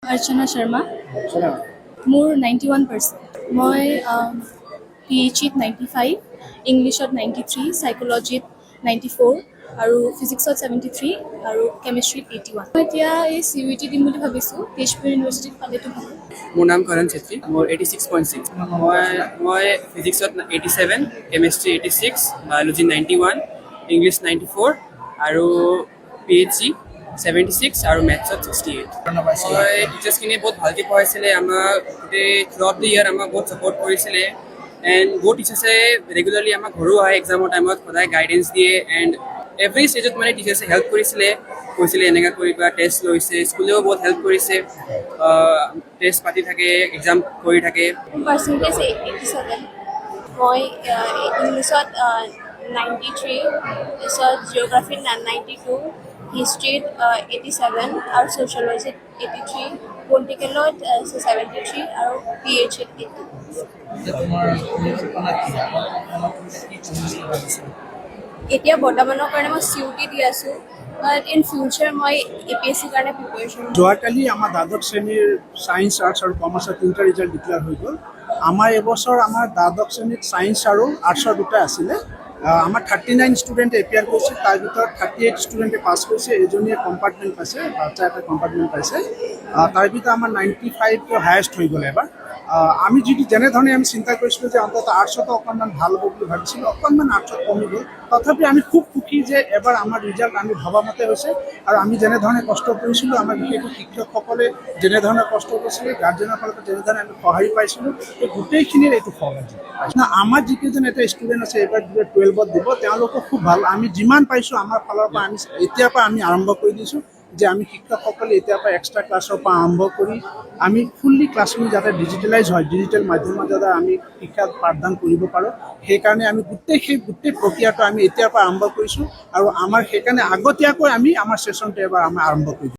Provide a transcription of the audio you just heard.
अर्चना शर्मा मोर 91%। मैं PhD 95, इंग्लिशत 93, साइकोलॉजीत 94 और फिजिक्सत 73 और केमिस्ट्रीत 81। मैं এতিয়া এই CUET দিম বুলি ভাবিছো তেজপুৰ ইউনিভাৰ্চিটিত পালেতো ভাল। মোৰ নাম কৰণ চেত্ৰী, মোৰ 86.6। মই ফিজিক্সত 87, কেমেষ্ট্ৰি 86, বায়'লজি 91, ইংলিছ 94 আৰু PhD 76 আৰু মেথছত 68। মই টিচাৰ্ছখিনিয়ে বহুত ভালকৈ পঢ়াইছিলে, আমাক গোটেই থ্ৰু আউট দ্য ইয়াৰ আমাক বহুত ছাপৰ্ট কৰিছিলে এণ্ড বহুত টিচাৰ্ছে ৰেগুলাৰলি আমাক ঘৰো আহে এক্সামৰ টাইমত, সদায় গাইডেঞ্চ দিয়ে এণ্ড এভৰি ষ্টেজত মানে টিচাৰ্ছে হেল্প কৰিছিলে, কৈছিলে এনেকুৱা কৰিবা, টেষ্ট লৈছে, স্কুলেও বহুত হেল্প কৰিছে, টেষ্ট পাতি থাকে, এক্সাম কৰি থাকে। পাৰ্চেণ্টেজ 87। মই ইংলিছত 93, তাৰপিছত জিঅ'গ্ৰাফীত 92, হিষ্ট্ৰীত 87 আৰু ছ'চিয়লজিত 83, পলিটিকেলত 73 আৰু PhD 80। এতিয়া বৰ্তমানৰ কাৰণে মই CUET দি আছোঁ, বাট ইন ফিউচাৰ মই APSC কাৰণে প্ৰিপেৰেশ্যন। যোৱাকালি আমাৰ দ্বাদশ শ্ৰেণীৰ ছায়েন্স আৰ্টছ আৰু কমাৰ্চৰ তিনিটা ৰিজাল্ট ডিক্লেয়াৰ হৈ গ'ল। আমাৰ এইবছৰ আমাৰ দ্বাদশ শ্ৰেণীত ছায়েন্স আৰু আৰ্টছৰ দুটা আছিলে। আমাৰ 39 ষ্টুডেণ্টে এপিয়াৰ কৰিছে, তাৰ ভিতৰত 38 ষ্টুডেণ্টে পাছ কৰিছে, এজনীয়ে কম্পাৰ্টমেণ্ট পাইছে, বাচ্চা এটা কম্পাৰ্টমেণ্ট পাইছে। তাৰ ভিতৰত আমাৰ 95টো হায়েষ্ট হৈ গ'ল এবাৰ। আমি যেনেধৰণে আমি চিন্তা কৰিছিলোঁ যে অন্তত আৰ্টছতো অকণমান ভাল হ'ব বুলি ভাবিছিলোঁ, অকণমান আৰ্টছত কমি গ'ল। তথাপি আমি খুব সুখী যে এবাৰ আমাৰ ৰিজাল্ট আমি ভবামতে হৈছে আৰু আমি যেনেধৰণে কষ্ট কৰিছিলোঁ, আমাৰ বিশেষকৈ শিক্ষকসকলে যেনেধৰণে কষ্ট কৰিছিলে, গাৰ্জেনৰ ফালৰ পৰা যেনেধৰণে আমি সঁহাৰি পাইছিলোঁ, এই গোটেইখিনিৰ এইটো ফল আজি। আমাৰ যিকেইজন এটা ষ্টুডেণ্ট আছে এইবাৰ 12ত দিব, তেওঁলোকো খুব ভাল। আমি যিমান পাইছোঁ আমাৰ ফালৰ পৰা আমি এতিয়াৰ পৰা আমি আৰম্ভ কৰি দিছোঁ যে আমি শিক্ষকসকলে এতিয়াৰ পৰা এক্সট্ৰা ক্লাছৰ পৰা আৰম্ভ কৰি আমি ফুল্লি ক্লাছখিনি যাতে ডিজিটেলাইজ হয়, ডিজিটেল মাধ্যমত যাতে আমি শিক্ষা পাঠদান কৰিব পাৰোঁ, সেইকাৰণে আমি গোটেই প্ৰক্ৰিয়াটো আমি এতিয়াৰ পৰা আৰম্ভ কৰিছোঁ আৰু আমাৰ সেইকাৰণে আগতীয়াকৈ আমি আমাৰ ছেশ্যনটো এবাৰ আমি আৰম্ভ কৰিছোঁ।